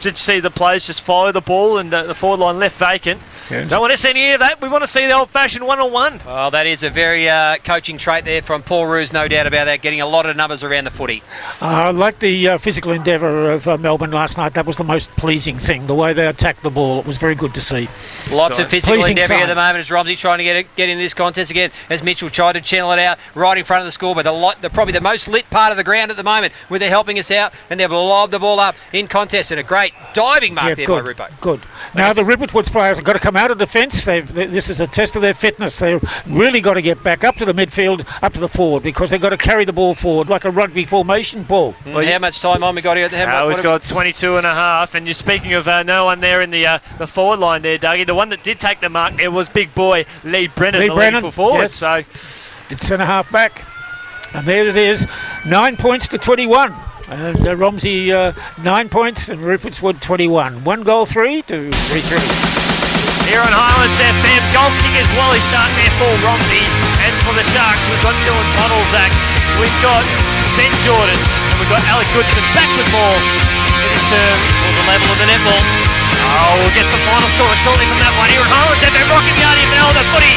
Did you see the players just follow the ball and the forward line left vacant? Yes. Don't want to see any of that. We want to see the old-fashioned one-on-one. Well, that is a very coaching trait there from Paul Roos, no doubt about that, getting a lot of numbers around the footy. I like the physical endeavour of Melbourne last night. That was the most pleasing thing, the way they attacked the ball. It was very good to see. Lots of physical Pleasing endeavour at the signs. moment as Romsey trying to get into this contest again, as Mitchell tried to channel it out right in front of the score, but probably the most lit part of the ground at the moment where they're helping us out, and they've lobbed the ball up in contest, and a great diving mark there by Rupo. Good. Now the Rupertswood players have got to come out of defence. This is a test of their fitness. They've really got to get back up to the midfield, up to the forward, because they've got to carry the ball forward like a rugby formation ball. Well, how much time on we got here? We've got 22 and a half, and you're speaking of no one there in the forward line there, Dougie. The one that did take the mark there was big boy Lee Brennan, the leading full forward. Yes. So it's centre half back. And there it is, 9 points to 21. And Romsey 9 points and Rupertswood 21. 1 goal 3 to 3-3. Here on Highlands FM, goal kickers Wally Stark there for Romsey, and for the Sharks we've got Dylan Buddlezak, we've got Ben Jordan, and we've got Alec Goodson back with more in his term for the level of the netball. We'll get some final score shortly from that one here on Highlands FM, rocking the RDFL, the footy.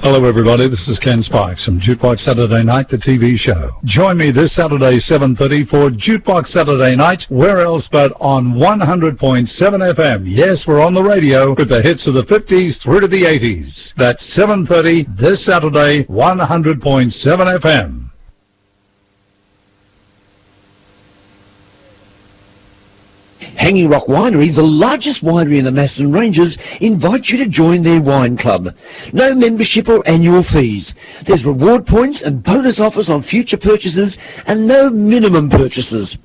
Hello everybody, this is Ken Spikes from Jukebox Saturday Night, the TV show. Join me this Saturday 7:30 for Jukebox Saturday Night, where else but on 100.7 FM. Yes, we're on the radio with the hits of the 50s through to the 80s. That's 7:30 this Saturday, 100.7 FM. Hanging Rock Winery, the largest winery in the Macedon Ranges, invites you to join their wine club. No membership or annual fees. There's reward points and bonus offers on future purchases and no minimum purchases.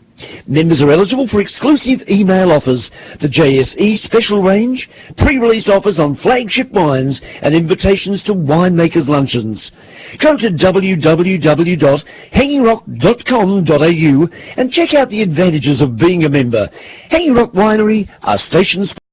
Members are eligible for exclusive email offers, the JSE special range, pre-release offers on flagship wines and invitations to winemakers' luncheons. Go to www.hangingrock.com.au and check out the advantages of being a member. Hanging Rock Winery, our stations.